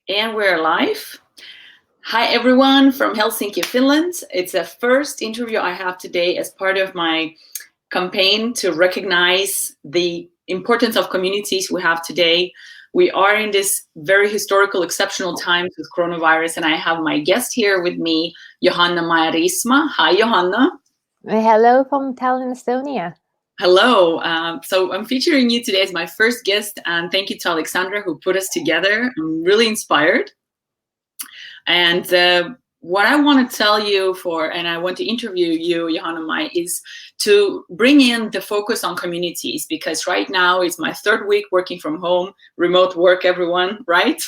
And we're live. Hi, everyone from Helsinki, Finland. It's the first interview I have today as part of my campaign to recognize the importance of communities we have today. We are in this very historical, exceptional times with coronavirus, and I have my guest here with me, Johanna-Mai Riismaa. Hi, Johanna. Hello from Tallinn, Estonia. Hello. So I'm featuring you today as my first guest, and thank you to Alexandra who put us together. I'm really inspired. And what I want to tell you and I want to interview you, Johanna-Mai, is to bring in the focus on communities, because right now it's my third week working from home, remote work, everyone, right?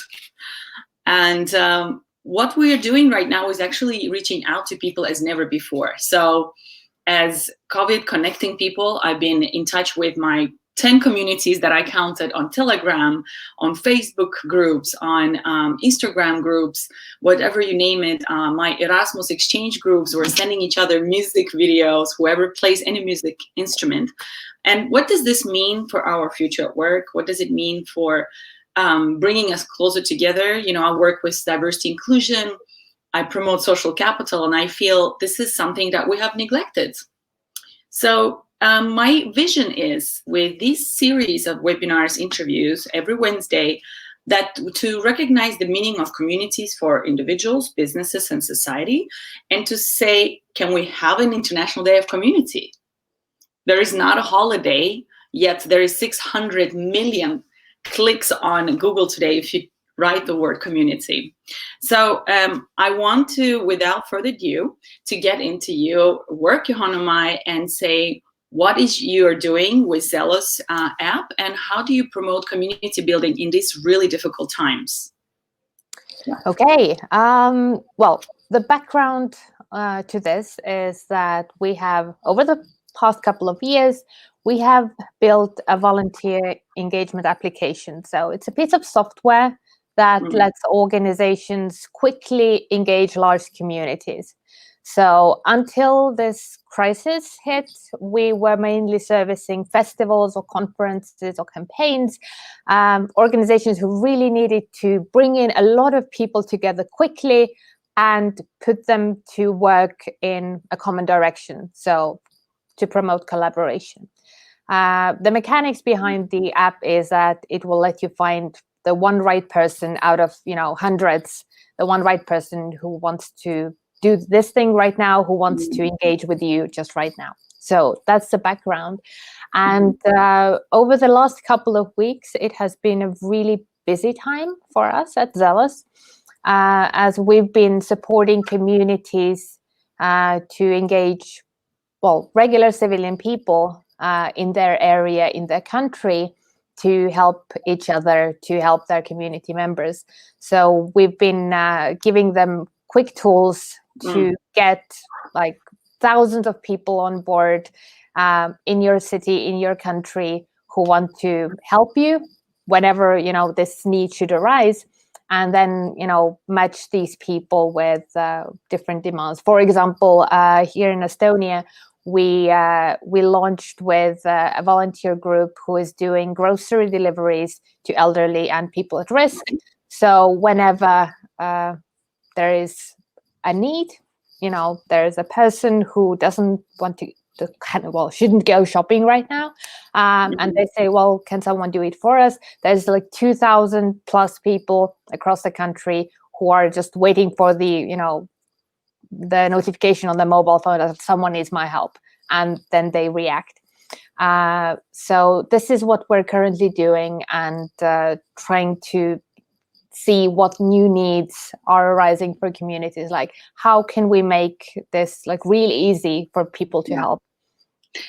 And what we are doing right now is actually reaching out to people as never before. So as COVID connecting people, I've been in touch with my 10 communities that I counted on Telegram, on Facebook groups, on Instagram groups, whatever you name it, my Erasmus exchange groups. We're sending each other music videos, whoever plays any music instrument. And what does this mean for our future at work? What does it mean for bringing us closer together? You know, I work with diversity inclusion, I promote social capital, and I feel this is something that we have neglected. So my vision is, with this series of webinars, interviews every Wednesday, that to recognize the meaning of communities for individuals, businesses, and society, and to say, can we have an International Day of Community? There is not a holiday, yet there is 600 million clicks on Google today if you write the word community. So I want to, without further ado, to get into your work, Johanna-Mai, and say, what is you're doing with Zelos app, and how do you promote community building in these really difficult times? Yeah. Okay. Well, the background to this is that we have, over the past couple of years, we have built a volunteer engagement application. So it's a piece of software that lets organizations quickly engage large communities. So until this crisis hit, we were mainly servicing festivals or conferences or campaigns, organizations who really needed to bring in a lot of people together quickly and put them to work in a common direction, so to promote collaboration. The mechanics behind the app is that it will let you find the one right person out of hundreds, the one right person who wants to do this thing right now, who wants to engage with you just right now. So that's the background. And over the last couple of weeks, it has been a really busy time for us at Zelos, as we've been supporting communities to engage, regular civilian people in their area, in their country, to help each other, to help their community members. So we've been giving them quick tools to get like thousands of people on board in your city, in your country, who want to help you whenever this need should arise, and then match these people with different demands. For example, here in Estonia, we launched with a volunteer group who is doing grocery deliveries to elderly and people at risk. So whenever there is a need, there is a person who doesn't want to shouldn't go shopping right now, and they say, well, can someone do it for us? There's like 2,000 plus people across the country who are just waiting for the notification on the mobile phone that someone needs my help, and then they react. So this is what we're currently doing, and trying to see what new needs are arising for communities. Like, how can we make this like really easy for people to help?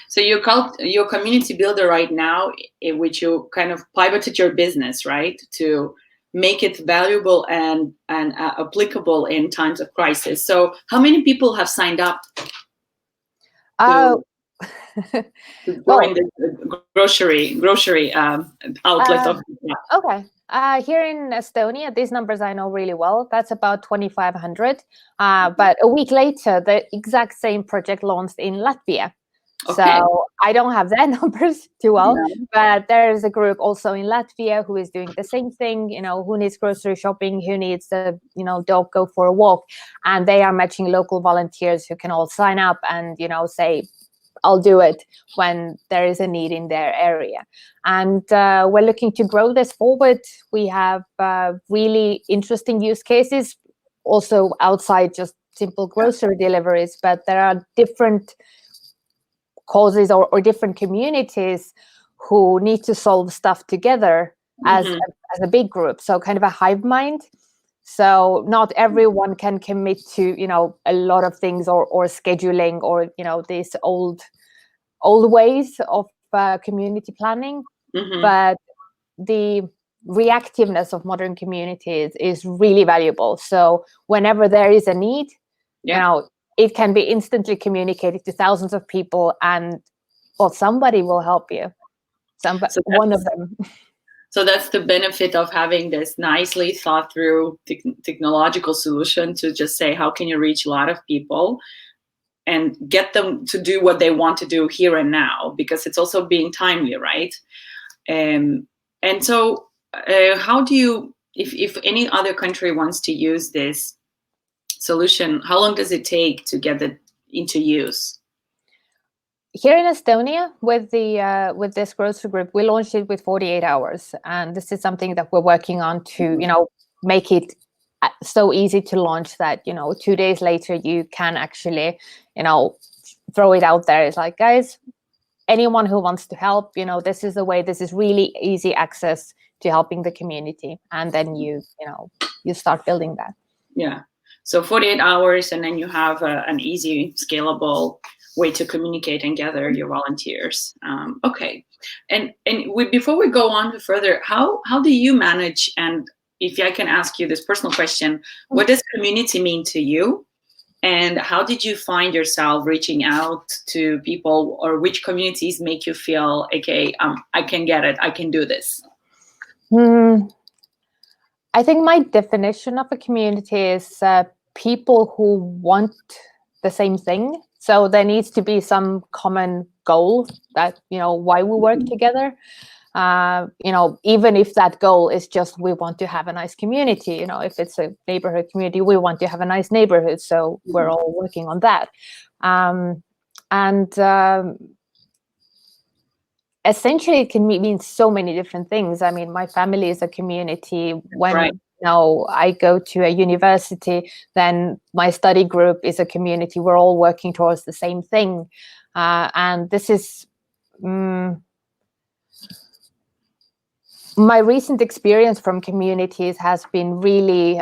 So you're community builder right now, in which you kind of pivoted your business, right, to make it valuable and applicable in times of crisis. So how many people have signed up to join the grocery outlet of the app? Okay. Here in Estonia, these numbers I know really well. That's about 2,500. But a week later, the exact same project launched in Latvia. Okay. So I don't have their numbers too well, Yeah. but there is a group also in Latvia who is doing the same thing. Who needs grocery shopping, who needs the dog go for a walk, and they are matching local volunteers who can all sign up and say, I'll do it when there is a need in their area. And we're looking to grow this forward. We have really interesting use cases also outside just simple grocery deliveries, but there are different causes or different communities who need to solve stuff together as a big group. So kind of a hive mind. So not everyone can commit to a lot of things or scheduling or these old ways of community planning, but the reactiveness of modern communities is really valuable. So whenever there is a need, it can be instantly communicated to thousands of people, and somebody will help you. One of them. So that's the benefit of having this nicely thought through technological solution to just say, how can you reach a lot of people and get them to do what they want to do here and now, because it's also being timely, right? And so how do you, if any other country wants to use this solution, how long does it take to get it into use? Here in Estonia, with this grocery group, we launched it with 48 hours, and this is something that we're working on to make it so easy to launch that 2 days later you can actually throw it out there. It's like, guys, anyone who wants to help, this is the way. This is really easy access to helping the community, and then you start building that. Yeah. So 48 hours, and then you have an easy, scalable way to communicate and gather your volunteers. Okay. And before we go on further, how do you manage, and if I can ask you this personal question, what does community mean to you? And how did you find yourself reaching out to people, or which communities make you feel, okay, I can get it, I can do this? I think my definition of a community is people who want the same thing. So there needs to be some common goal that, why we work together. Even if that goal is just we want to have a nice community, if it's a neighborhood community, we want to have a nice neighborhood. So we're all working on that. Essentially, it can mean so many different things. I mean, my family is a community. When I go to a university, then my study group is a community. We're all working towards the same thing. And this is my recent experience from communities has been really,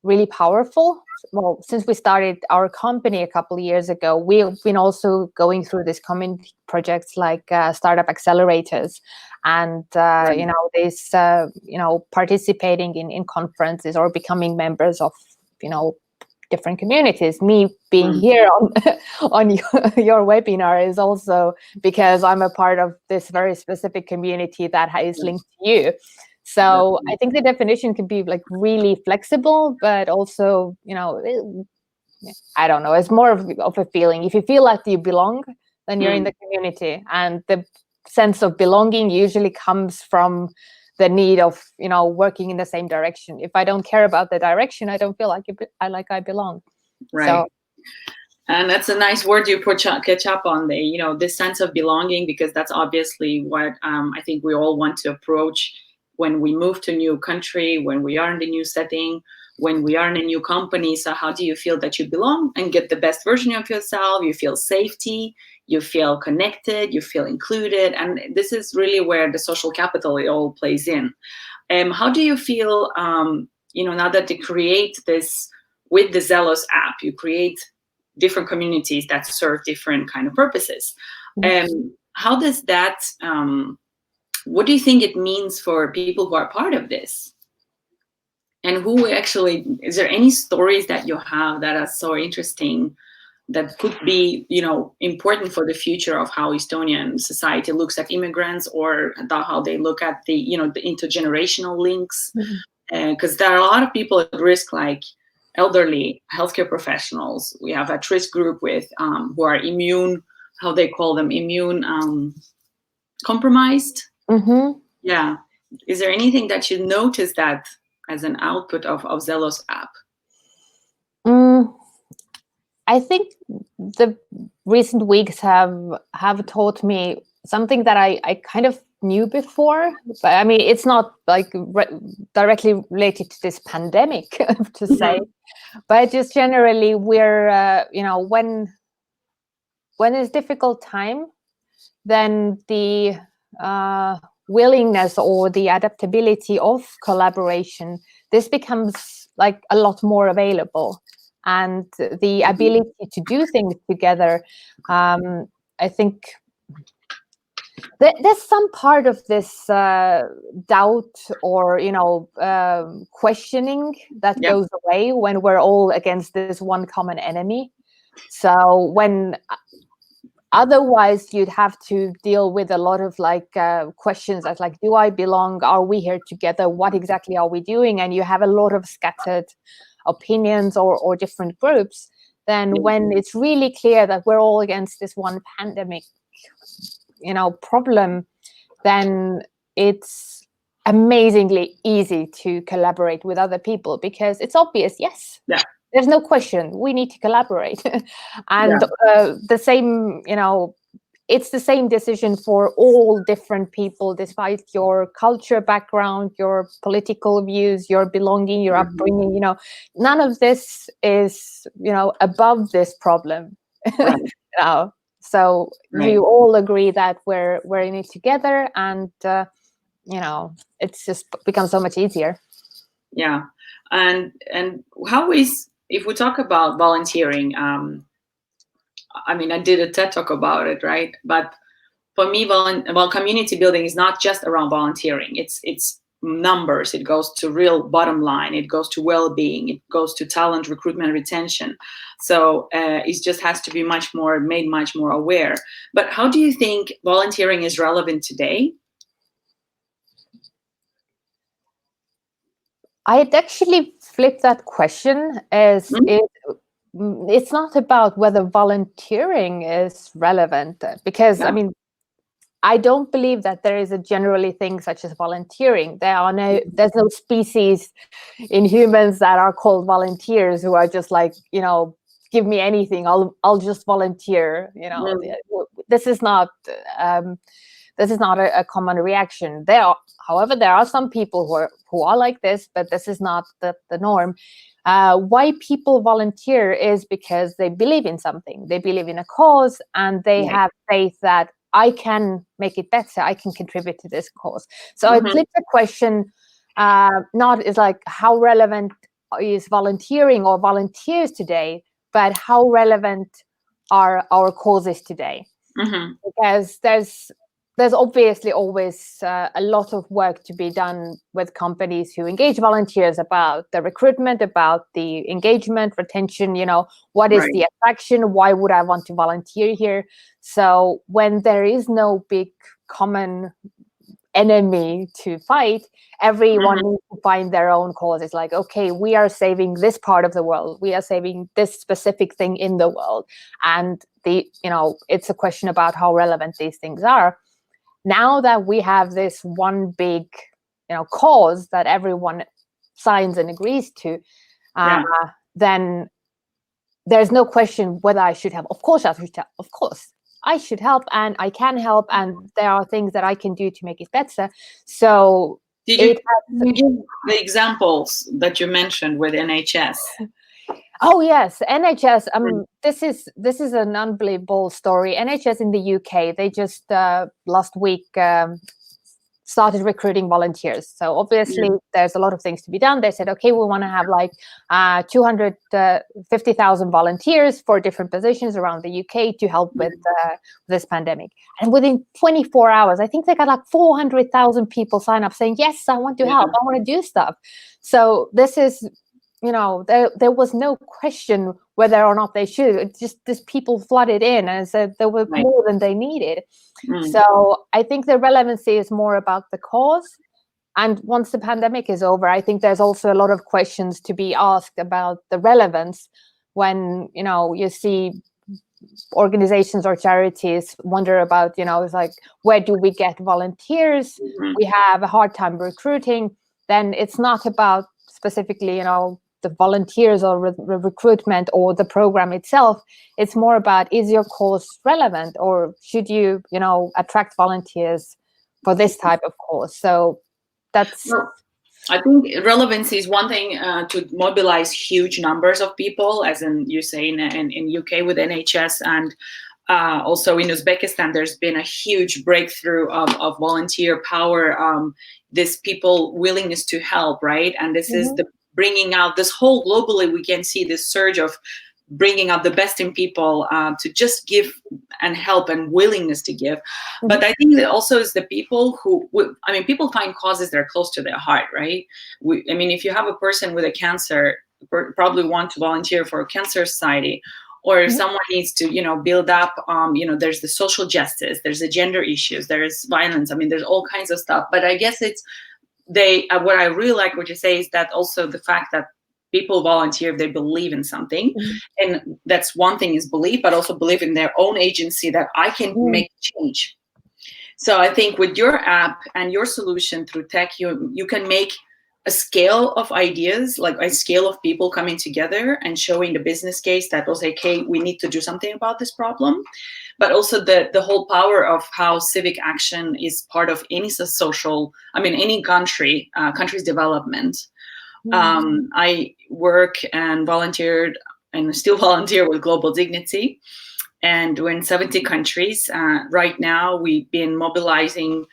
really powerful. Well, since we started our company a couple of years ago, we've been also going through these community projects like startup accelerators, and participating in conferences or becoming members of different communities. Me being here on your webinar is also because I'm a part of this very specific community that is linked to you. So I think the definition can be like really flexible, but also, I don't know, it's more of a feeling. If you feel like you belong, then you're in the community. And the sense of belonging usually comes from the need of, working in the same direction. If I don't care about the direction, I don't feel like I belong. Right. So, and that's a nice word you catch up on there, this sense of belonging, because that's obviously what I think we all want to approach when we move to a new country, when we are in the new setting, when we are in a new company. So how do you feel that you belong and get the best version of yourself? You feel safety, you feel connected, you feel included. And this is really where the social capital, it all plays in. How do you feel, now that you create this with the Zelos app, you create different communities that serve different kind of purposes. How does that, what do you think it means for people who are part of this? And who actually, is there any stories that you have that are so interesting that could be, important for the future of how Estonian society looks at immigrants, or how they look at the intergenerational links? Because there are a lot of people at risk, like elderly healthcare professionals. We have at risk group with who are immune how they call them, immune compromised. Mm-hmm. Yeah. Is there anything that you noticed that as an output of Zelos app? I think the recent weeks have taught me something that I kind of knew before, but I mean it's not like directly related to this pandemic to say, but just generally we're when it's difficult time, then the willingness or the adaptability of collaboration, this becomes like a lot more available, and the ability to do things together. I think there's some part of this doubt or questioning that goes away when we're all against this one common enemy. So when otherwise you'd have to deal with a lot of questions as like, do I belong? Are we here together? What exactly are we doing? And you have a lot of scattered opinions or different groups. Then when it's really clear that we're all against this one pandemic problem, then it's amazingly easy to collaborate with other people because it's obvious. Yes, there's no question, we need to collaborate. And the same, it's the same decision for all different people, despite your culture background, your political views, your belonging, your upbringing. None of this is above this problem. So you all agree that we're in it together, and it's just become so much easier. Yeah. And how is, if we talk about volunteering, I mean, I did a TED talk about it, right? But for me, community building is not just around volunteering. It's numbers. It goes to real bottom line. It goes to well-being. It goes to talent recruitment, retention. So it just has to be made much more aware. But how do you think volunteering is relevant today? I'd actually flip that question as it's not about whether volunteering is relevant, because I mean, I don't believe that there is a generally thing such as volunteering. There's no species in humans that are called volunteers who are just like, give me anything, I'll just volunteer. This is not a common reaction. However, there are some people who are like this, but this is not the norm. Why people volunteer is because they believe in something. They believe in a cause, and they have faith that I can make it better. I can contribute to this cause. So I flip the question, not is like how relevant is volunteering or volunteers today, but how relevant are our causes today? Because there's obviously always a lot of work to be done with companies who engage volunteers about the recruitment, about the engagement, retention, what is the attraction? Why would I want to volunteer here? So when there is no big common enemy to fight, everyone needs to find their own cause. It's like, okay, we are saving this part of the world. We are saving this specific thing in the world. And it's a question about how relevant these things are. Now that we have this one big, cause that everyone signs and agrees to, then there's no question whether I should help. Of course, I should help. Of course, I should help, and I can help, and there are things that I can do to make it better. So, did you give the examples that you mentioned with NHS? Oh yes, NHS. This is an unbelievable story. NHS in the UK, they just last week started recruiting volunteers. So obviously there's a lot of things to be done. They said, okay, we want to have like 250,000 volunteers for different positions around the UK to help with this pandemic. And within 24 hours, I think they got like 400,000 people sign up saying, yes, I want to help. I want to do stuff. So this is, there was no question whether or not they should. It's just these people flooded in and said there were more than they needed. So I think the relevancy is more about the cause. And once the pandemic is over, I think there's also a lot of questions to be asked about the relevance when, you see organizations or charities wonder about, it's like, where do we get volunteers? We have a hard time recruiting. Then it's not about specifically, the volunteers or recruitment or the program itself. It's more about, is your cause relevant, or should you, attract volunteers for this type of cause? So that's... Well, I think relevancy is one thing, to mobilize huge numbers of people, as in you say in UK with NHS, and also in Uzbekistan, there's been a huge breakthrough of volunteer power, this people willingness to help, right? And this is the bringing out this whole globally, we can see this surge of bringing out the best in people, to just give and help and willingness to give. But I think that also is the people who, people find causes that are close to their heart, right? If you have a person with a cancer, probably want to volunteer for a cancer society, or if someone needs to, build up, there's the social justice, there's the gender issues, there's violence. There's all kinds of stuff. But I guess it's what I really like what you say is that also the fact that people volunteer if they believe in something, and that's one thing is belief, but also believe in their own agency that I can make change. So I think with your app and your solution through tech, you can make a scale of ideas, like a scale of people coming together and showing the business case that was like, hey, we need to do something about this problem. But also the whole power of how civic action is part of any social, any country's development. I work and volunteered and still volunteer with Global Dignity, and we're in 70 countries. Right now, we've been mobilizing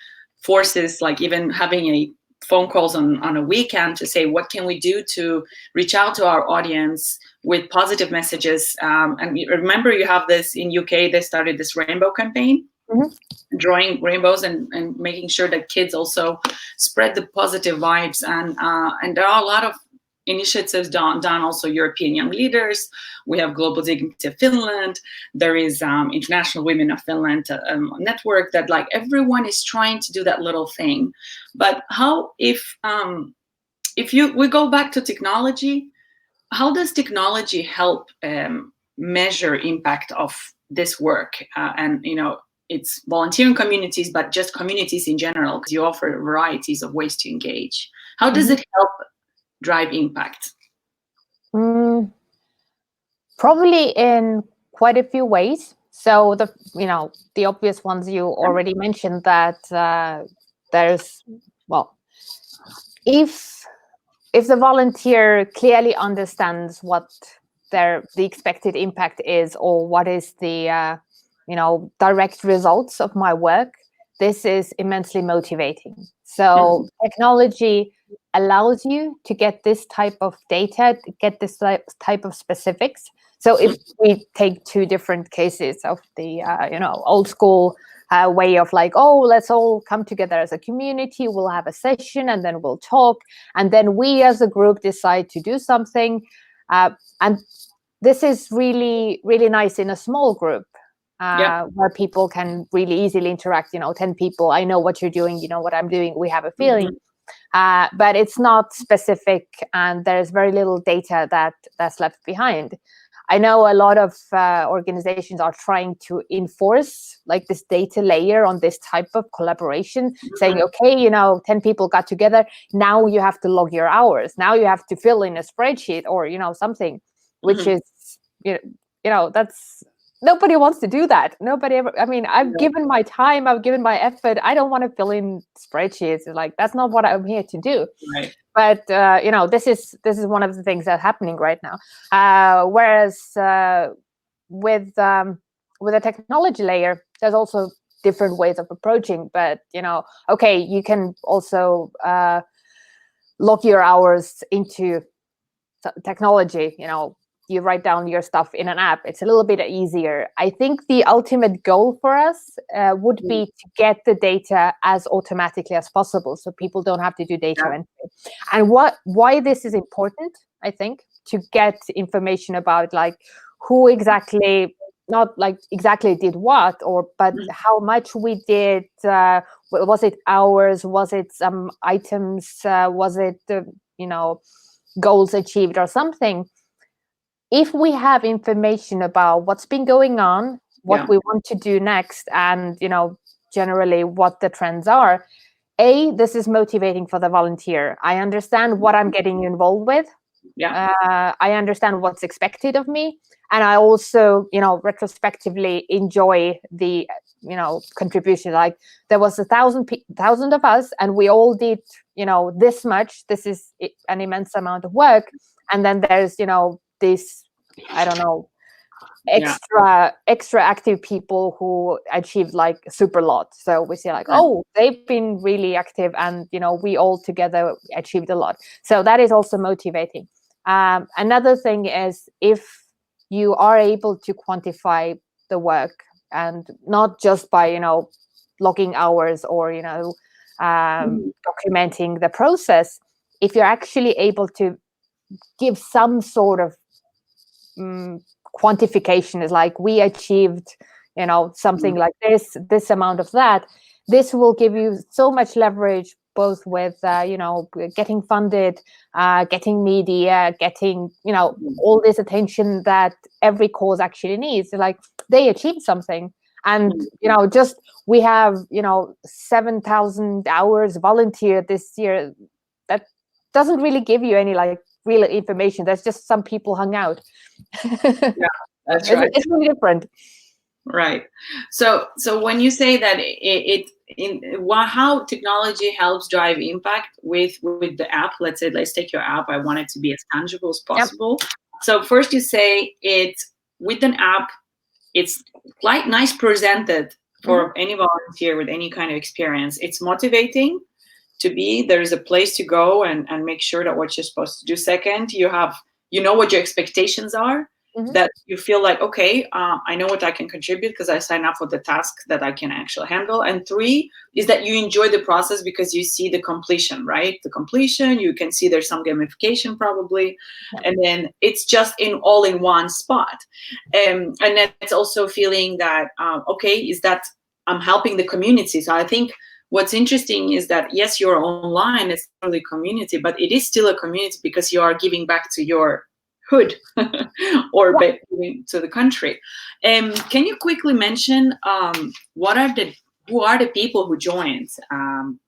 forces, like even having a phone calls on a weekend to say, what can we do to reach out to our audience with positive messages? And remember, you have this in UK, they started this rainbow campaign, drawing rainbows and making sure that kids also spread the positive vibes. And there are a lot of initiatives done also European young leaders. We have Global Dignity of Finland. There is International Women of Finland network that like everyone is trying to do that little thing. But how if we go back to technology, how does technology help measure impact of this work? And it's volunteering communities, but just communities in general, because you offer varieties of ways to engage. How does it help drive impact? Probably in quite a few ways. So the obvious ones you already mentioned, that there's, if the volunteer clearly understands what the expected impact is, or what is the direct results of my work, this is immensely motivating. So technology allows you to get this type of data, get this type of specifics. So if we take two different cases of the old school way of like, oh, let's all come together as a community, we'll have a session and then we'll talk, and then we as a group decide to do something, and this is really, really nice in a small group. Where people can really easily interact, 10 people, I know what you're doing, you know what I'm doing, we have a feeling. But it's not specific, and there's very little data that's left behind. I know a lot of organizations are trying to enforce like this data layer on this type of collaboration, saying, okay, 10 people got together, now you have to log your hours, now you have to fill in a spreadsheet or, something, which is, that's... Nobody wants to do that. Nobody ever. I've given my time. I've given my effort. I don't want to fill in spreadsheets. Like, that's not what I'm here to do. Right. But this is one of the things that's happening right now. Whereas with a technology layer, there's also different ways of approaching. But okay, you can also log your hours into technology. You write down your stuff in an app. It's a little bit easier. I think the ultimate goal for us would be to get the data as automatically as possible, so people don't have to do data entry. And why this is important, I think, to get information about like who exactly, not like exactly did what, but how much we did. Was it hours? Was it some items? Was it goals achieved or something? if we have information about what's been going on, what we want to do next, and generally what the trends are, this is motivating for the volunteer. I understand what I'm getting involved with. I understand what's expected of me, and I also retrospectively enjoy the contribution. Like, there was 1,000 of us, and we all did this much. This is an immense amount of work. And then there's this, I don't know, extra active people who achieved like super lot. So we say like, oh, they've been really active, and we all together achieved a lot. So that is also motivating. Another thing is, if you are able to quantify the work, and not just by logging hours or documenting the process, if you're actually able to give some sort of quantification, is like, we achieved something like this amount of that, this will give you so much leverage, both with getting funded, getting media, getting all this attention that every cause actually needs. Like, they achieved something. And just we have 7,000 hours volunteered this year. That doesn't really give you any like real information. There's just some people hung out. That's right. It's really different. Right. So when you say that how technology helps drive impact with the app, let's take your app. I want it to be as tangible as possible. Yep. So first you say it's with an app, it's quite nice presented for any volunteer with any kind of experience. It's motivating to be. There is a place to go and make sure that what you're supposed to do. Second, you know what your expectations are. That you feel like, okay, I know what I can contribute because I sign up for the task that I can actually handle. And 3 is that you enjoy the process because you see the completion, right? The completion, you can see there's some gamification probably. And then it's just all in one spot. And then it's also feeling that, okay, is that I'm helping the community. So I think what's interesting is that, yes, you're online, it's not really community, but it is still a community because you are giving back to your hood or to the country. Can you quickly mention who are the people who joined, and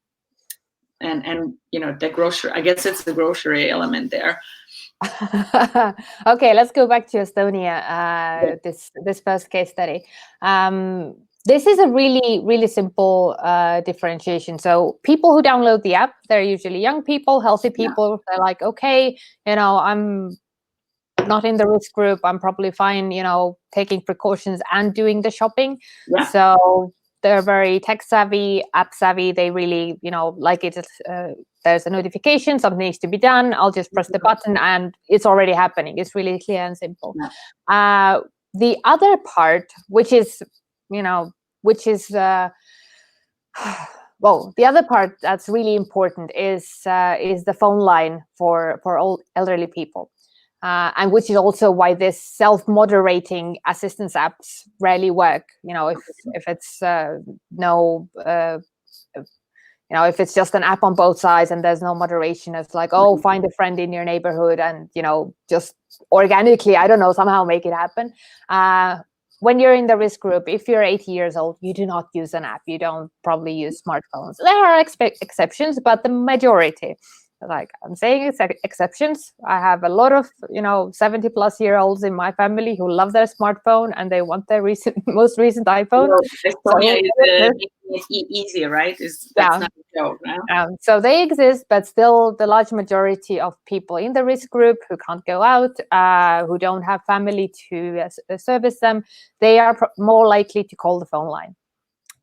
the grocery? I guess it's the grocery element there. Okay, let's go back to Estonia. This first case study. This is a really, really simple differentiation. So people who download the app, they're usually young people, healthy people. They're like, okay, I'm not in the risk group, I'm probably fine, taking precautions and doing the shopping. So they're very tech savvy, app savvy. They really, like it. There's a notification, something needs to be done. I'll just press the button and it's already happening. It's really clear and simple. The other part, which is the other part that's really important is the phone line for all elderly people. And which is also why this self-moderating assistance apps rarely work. If it's if it's just an app on both sides and there's no moderation, it's like, oh, find a friend in your neighborhood and just organically, I don't know, somehow make it happen. When you're in the risk group, if you're 80 years old, you do not use an app. You don't probably use smartphones. There are exceptions, but the majority. Like I'm saying, it's exceptions. I have a lot of 70-plus-year-olds in my family who love their smartphone and they want their most recent iPhone. Estonia is easy, right? That's not a joke, right? So they exist, but still, the large majority of people in the risk group who can't go out, who don't have family to service them, they are more likely to call the phone line.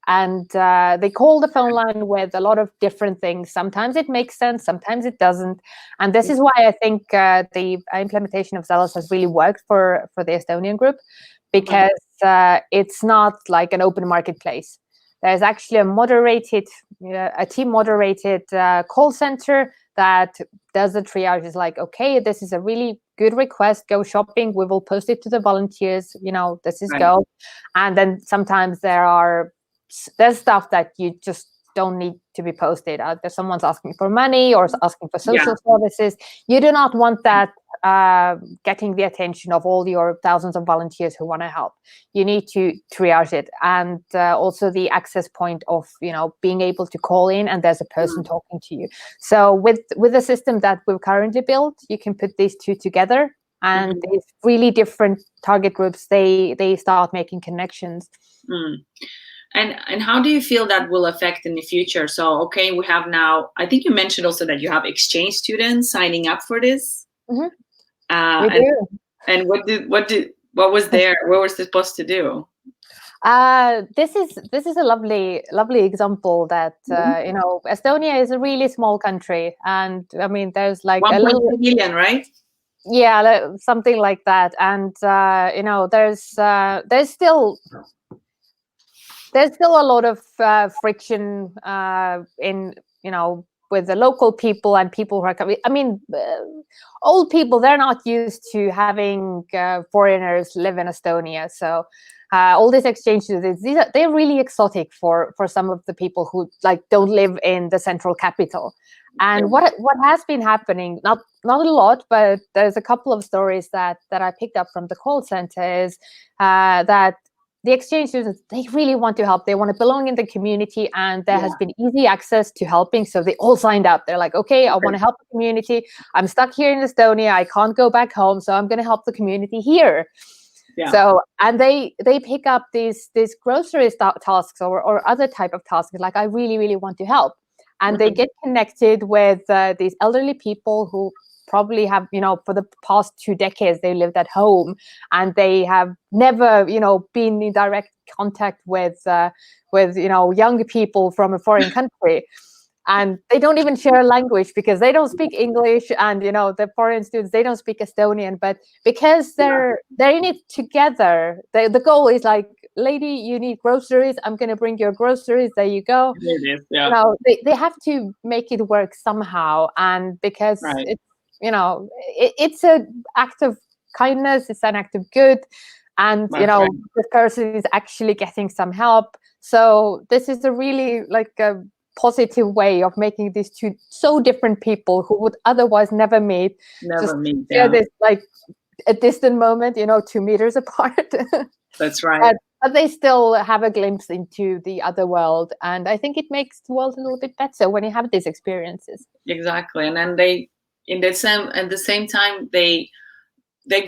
And they call the phone line with a lot of different things. Sometimes it makes sense, sometimes it doesn't. And this is why I think the implementation of Zelos has really worked for the Estonian group, because it's not like an open marketplace. There's actually a team-moderated call center that does the triage. Is like, okay, this is a really good request, go shopping, we will post it to the volunteers, this is go. And then sometimes there's stuff that you just don't need to be posted. There's someone's asking for money or asking for social services. You do not want that getting the attention of all your thousands of volunteers who want to help. You need to triage it, and also the access point of being able to call in and there's a person talking to you. So with the system that we've currently built, you can put these two together, and these really different target groups, they start making connections. And how do you feel that will affect in the future? So, okay, we have now, I think you mentioned also that you have exchange students signing up for this. We do. And what was there? What was they supposed to do? This is a lovely example that Estonia is a really small country, and I mean there's like 1.2 million, right? Yeah, something like that, and there's still a lot of friction in with the local people and people who are coming. I mean, old people, they're not used to having foreigners live in Estonia, so all these exchange students, they're really exotic for some of the people who like don't live in the central capital. And what has been happening, not a lot, but there's a couple of stories that I picked up from the call center, is that the exchange students, they really want to help. They want to belong in the community, and there has been easy access to helping. So they all signed up. They're like, okay, I want to help the community. I'm stuck here in Estonia. I can't go back home. So I'm going to help the community here. Yeah. So, and they pick up these grocery tasks or other type of tasks. Like, I really, really want to help. And they get connected with these elderly people who probably have, for the past 2 decades, they lived at home, and they have never, been in direct contact with young people from a foreign country. And they don't even share a language because they don't speak English, and the foreign students, they don't speak Estonian. But because they're in it together, the goal is like, lady, you need groceries, I'm going to bring your groceries, there you go. They have to make it work somehow, and because it's an act of kindness, it's an act of good, and the person is actually getting some help. So this is a really like a positive way of making these two so different people who would otherwise never meet this like a distant moment, 2 meters apart. That's right. But they still have a glimpse into the other world, and I think it makes the world a little bit better when you have these experiences. Exactly, and then at the same time they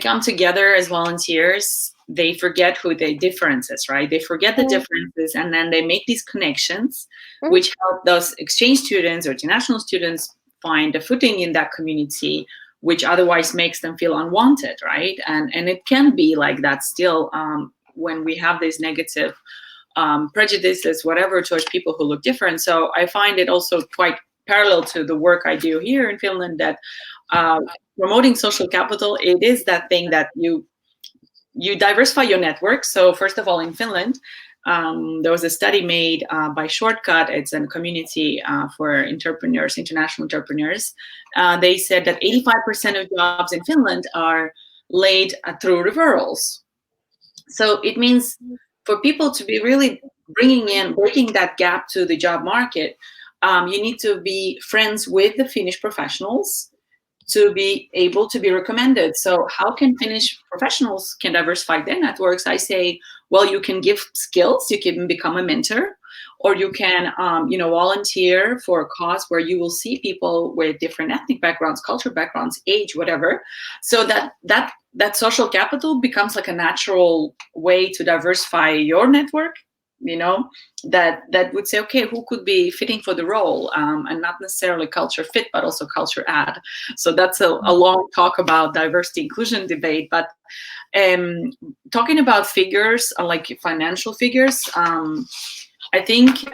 come together as volunteers. They forget who their differences, right? They forget the differences, and then they make these connections, which help those exchange students or international students find a footing in that community, which otherwise makes them feel unwanted, right? And it can be like that still when we have these negative prejudices, whatever, towards people who look different. So I find it also quite parallel to the work I do here in Finland, that promoting social capital, it is that thing that you diversify your network. So first of all, in Finland, there was a study made by Shortcut. It's a community for entrepreneurs, international entrepreneurs. They said that 85% of jobs in Finland are laid through referrals. So it means for people to be really breaking that gap to the job market, you need to be friends with the Finnish professionals to be able to be recommended. So how can Finnish professionals can diversify their networks? I say, well, you can give skills, you can become a mentor, or you can, volunteer for a cause where you will see people with different ethnic backgrounds, cultural backgrounds, age, whatever. So that social capital becomes like a natural way to diversify your network. That would say, okay, who could be fitting for the role, and not necessarily culture fit, but also culture add. So that's a long talk about diversity inclusion debate. But talking about figures, like financial figures, I think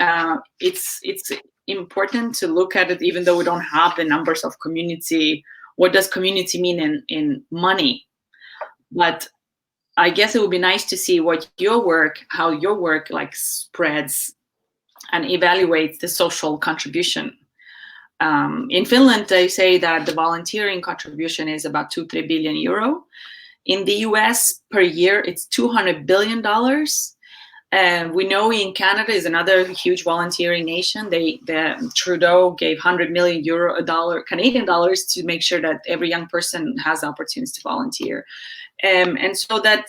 it's important to look at it, even though we don't have the numbers of community. What does community mean in money? But I guess it would be nice to see how your work like spreads and evaluates the social contribution. In Finland, they say that the volunteering contribution is about 2-3 billion euro. In the US per year, it's $200 billion. And we know in Canada is another huge volunteering nation. The Trudeau gave 100 million Canadian dollars to make sure that every young person has opportunities to volunteer. And so that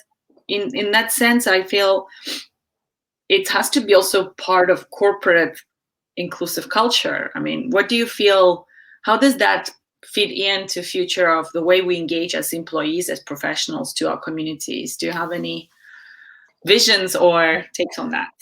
in that sense, I feel it has to be also part of corporate inclusive culture. I mean, what do you feel? How does that fit into future of the way we engage as employees, as professionals to our communities? Do you have any visions or takes on that?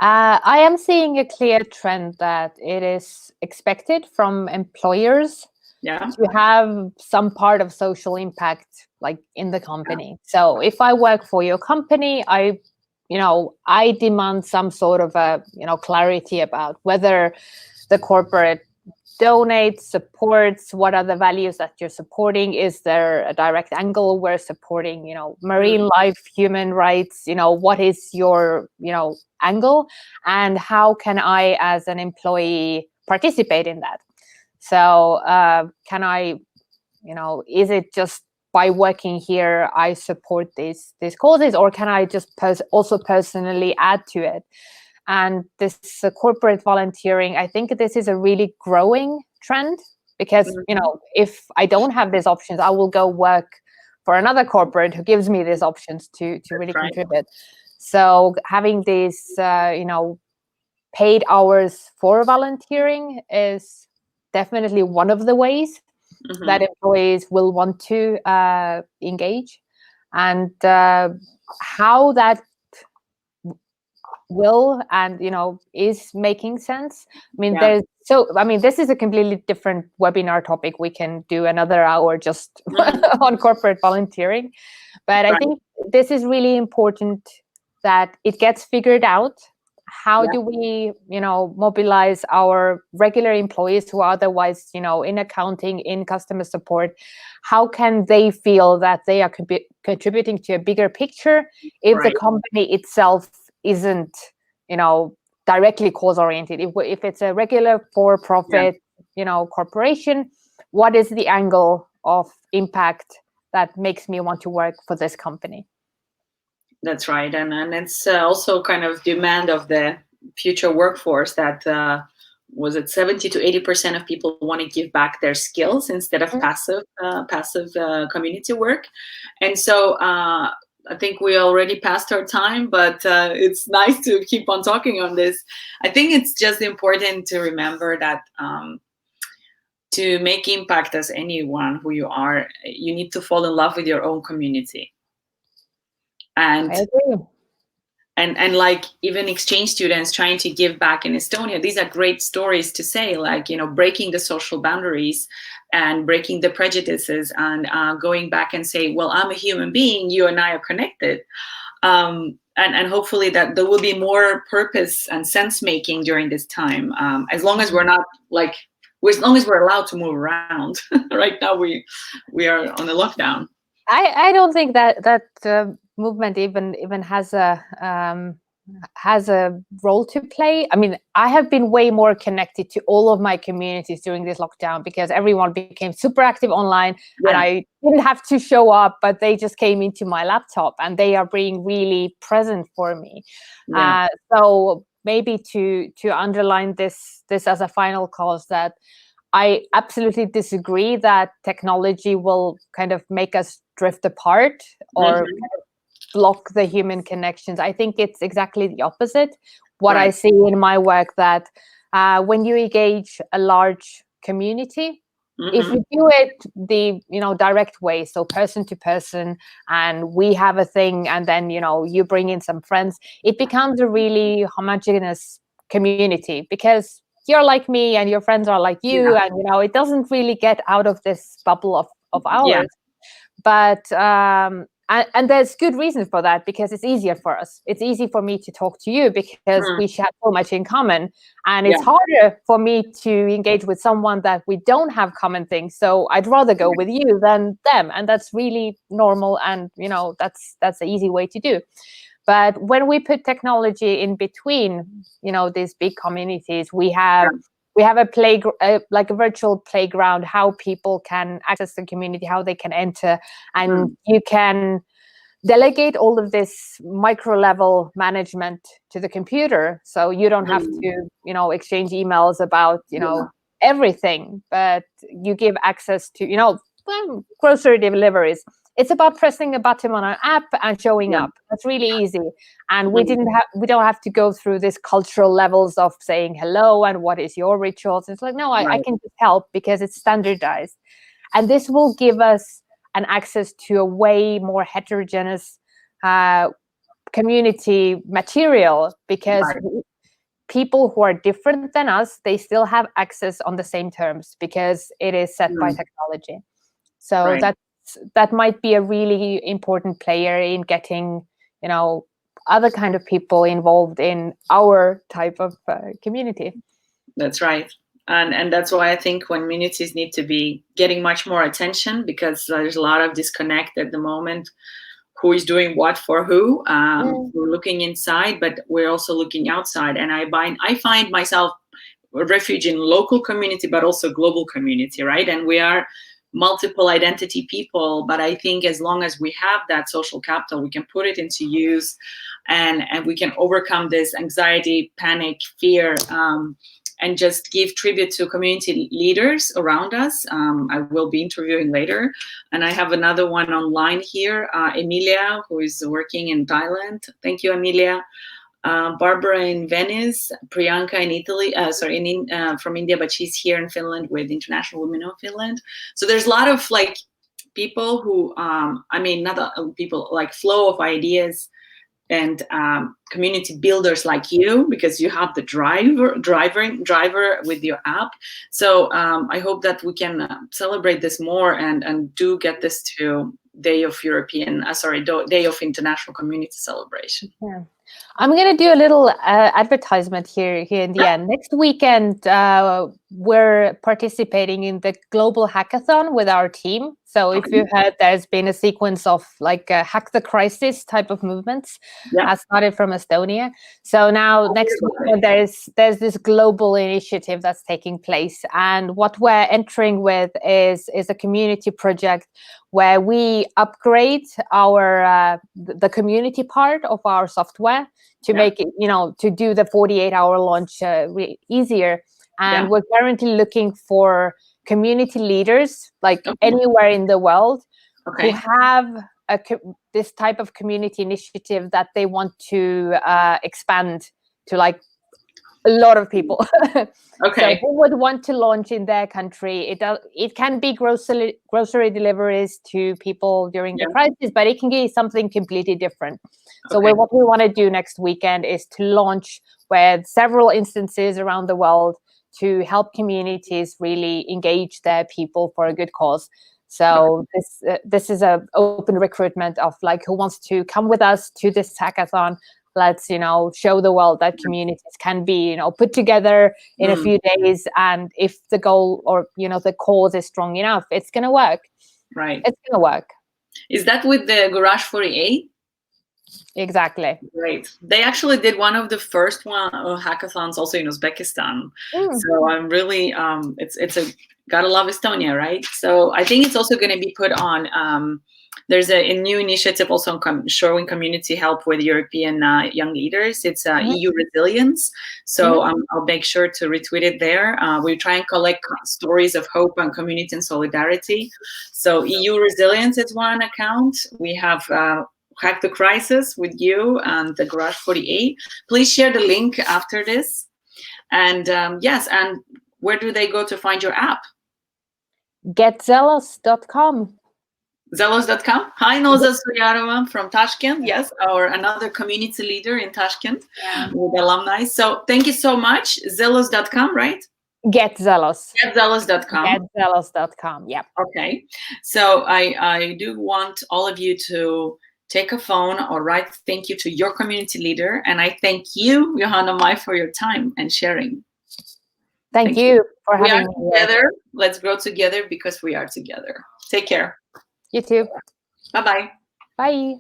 I am seeing a clear trend that it is expected from employers to have some part of social impact, like in the company. So if I work for your company, I demand some sort of clarity about whether the corporate donates, supports, what are the values that you're supporting? Is there a direct angle we're supporting, marine life, human rights, what is your, angle? And how can I, as an employee, participate in that? So can I, is it just by working here, I support these causes, or can I just also personally add to it? And this corporate volunteering, I think this is a really growing trend because, if I don't have these options, I will go work for another corporate who gives me these options to really contribute. So having these, paid hours for volunteering is definitely one of the ways that employees will want to engage. And how that will and is making sense. I mean, this is a completely different webinar topic. We can do another hour just on corporate volunteering, but I think this is really important that it gets figured out. How do we mobilize our regular employees who are otherwise in accounting, in customer support? How can they feel that they are contributing to a bigger picture if the company itself isn't directly cause oriented? If it's a regular for-profit corporation, what is the angle of impact that makes me want to work for this company? That's right. And it's also kind of demand of the future workforce that was it 70 to 80% of people want to give back their skills instead of passive community work. And so I think we already passed our time, but it's nice to keep on talking on this. I think it's just important to remember that to make impact as anyone who you are, you need to fall in love with your own community. And I agree. And like even exchange students trying to give back in Estonia, these are great stories to say, like, breaking the social boundaries and breaking the prejudices and going back and say, well, I'm a human being, you and I are connected. And hopefully that there will be more purpose and sense making during this time, as long as we're not as long as we're allowed to move around. Right now we are on a lockdown. I don't think that movement even has a role to play. I mean, I have been way more connected to all of my communities during this lockdown because everyone became super active online, and I didn't have to show up, but they just came into my laptop and they are being really present for me. So maybe to underline this as a final cause, that I absolutely disagree that technology will kind of make us drift apart or kind of block the human connections. I think it's exactly the opposite. What I see in my work, that when you engage a large community, if you do it the direct way, so person to person, and we have a thing, and then you bring in some friends, it becomes a really homogeneous community because you're like me and your friends are like you, and it doesn't really get out of this bubble of ours. But and there's good reasons for that, because it's easier for us. It's easy for me to talk to you because we have so much in common, and it's harder for me to engage with someone that we don't have common things. So I'd rather go with you than them, and that's really normal, and that's the easy way to do. But when we put technology in between, these big communities, we have a like a virtual playground, how people can access the community, how they can enter, and you can delegate all of this micro level management to the computer, so you don't have to, exchange emails about, everything, but you give access to, grocery deliveries. It's about pressing a button on an app and showing up. That's really easy. And we don't have to go through this cultural levels of saying hello and what is your rituals. It's like, no, I can just help because it's standardized. And this will give us an access to a way more heterogeneous community material, because people who are different than us, they still have access on the same terms because it is set by technology. So that might be a really important player in getting, other kind of people involved in our type of community. That's right. And that's why I think communities need to be getting much more attention, because there's a lot of disconnect at the moment. Who is doing what for who? We're looking inside, but we're also looking outside. And I find myself a refuge in local community, but also global community, right? And we are multiple identity people, but I think as long as we have that social capital, we can put it into use, and we can overcome this anxiety, panic, fear, and just give tribute to community leaders around us. I will be interviewing later. And I have another one online here, Emilia, who is working in Thailand. Thank you, Emilia. Barbara in Venice, Priyanka in Italy, from India, but she's here in Finland with International Women of Finland. So there's a lot of people who, people like flow of ideas, and community builders like you, because you have the driver with your app. So I hope that we can celebrate this more and do get this to Day of International Community Celebration. Yeah. I'm going to do a little advertisement here in the end. Next weekend, we're participating in the Global Hackathon with our team. So if you've heard, there's been a sequence of Hack the Crisis type of movements. I started from Estonia. So now next weekend, there's this global initiative that's taking place. And what we're entering with is a community project where we upgrade our the community part of our software to make it, to do the 48-hour launch easier. And we're currently looking for community leaders, anywhere in the world, who have this type of community initiative that they want to expand to a lot of people. So who would want to launch in their country? It can be grocery deliveries to people during the crisis, but it can be something completely different. So what we want to do next weekend is to launch with several instances around the world to help communities really engage their people for a good cause. So this is a open recruitment of who wants to come with us to this hackathon. Let's, show the world that communities can be, put together in a few days. And if the goal or, the cause is strong enough, it's going to work. Right. It's going to work. Is that with the Garage 48? Exactly. Great. They actually did one of the first hackathons also in Uzbekistan. So I'm really, gotta love Estonia, right? So I think it's also going to be put on, there's a new initiative also on showing community help with European young leaders. It's EU Resilience. So I'll make sure to retweet it there. We try and collect stories of hope and community and solidarity. So EU Resilience is one account. We have Hack the Crisis with you and the Garage 48. Please share the link after this. And and where do they go to find your app? GetZelos.com. Zelos.com. Hi, Noza Suryarova from Tashkent. Yes, another community leader in Tashkent with alumni. So thank you so much. Zelos.com, right? GetZelos. GetZelos.com. GetZelos.com. Yeah. Okay. So I do want all of you to take a phone or write thank you to your community leader. And I thank you, Johanna-Mai, for your time and sharing. Thank you for having me. Together. Let's grow together because we are together. Take care. You too. Bye-bye. Bye.